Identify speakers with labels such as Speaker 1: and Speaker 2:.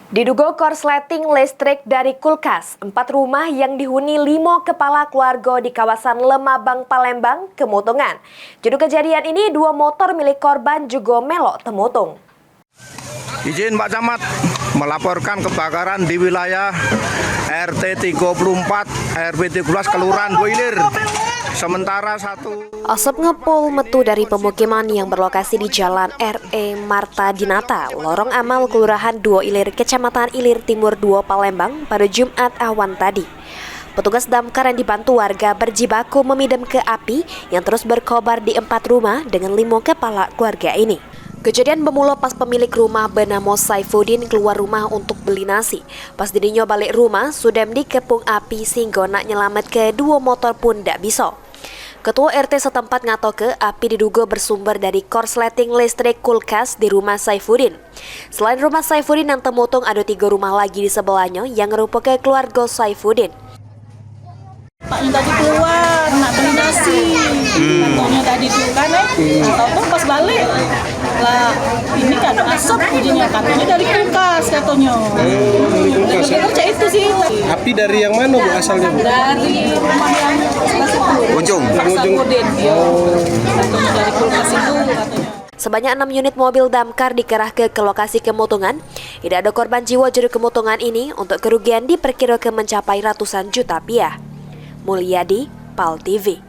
Speaker 1: Diduga korsleting listrik dari kulkas, 4 rumah yang dihuni 5 kepala keluarga di kawasan Lemabang, Palembang, kemutungan. Juru kejadian ini 2 motor milik korban juga melok temutung.
Speaker 2: Izin Pak Camat melaporkan kebakaran di wilayah RT 34 RW 13 Kelurahan Boilir. Sementara satu
Speaker 1: asap ngepul metu dari pemukiman yang berlokasi di Jalan RE Marta Dinata, Lorong Amal, Kelurahan 2 Ilir, Kecamatan Ilir Timur 2, Palembang pada Jumat awan tadi. Petugas damkar yang dibantu warga berjibaku memidam ke api yang terus berkobar di 4 rumah dengan 5 kepala keluarga ini. Kejadian bermula pas pemilik rumah bernama Saifuddin keluar rumah untuk beli nasi. Pas dirinya balik rumah, sudah dikepung api sehingga nak nyelamat ke 2 motor pun tidak bisa. Ketua RT setempat ngatoke api diduga bersumber dari korsleting listrik kulkas di rumah Saifuddin. Selain rumah Saifuddin yang temutung, ada 3 rumah lagi di sebelahnya yang merupakan keluarga Saifuddin.
Speaker 3: Paknya tadi keluar nak beli nasi, katanya tadi tuh kan, tahu pas balik lah ini kan ada asap bunyinya, katanya dari kulkas katanya. Kerja itu sih.
Speaker 4: Api dari yang mana Bu asalnya Bu?
Speaker 3: Dari rumah yang
Speaker 2: ujung.
Speaker 3: Saifuddin, katanya dari kulkas itu katanya.
Speaker 1: Sebanyak 6 unit mobil damkar dikerahkan ke lokasi kemutungan. Tidak ada korban jiwa juru kemutungan ini. Untuk kerugian diperkirakan mencapai ratusan juta rupiah. Mulyadi, PAL TV.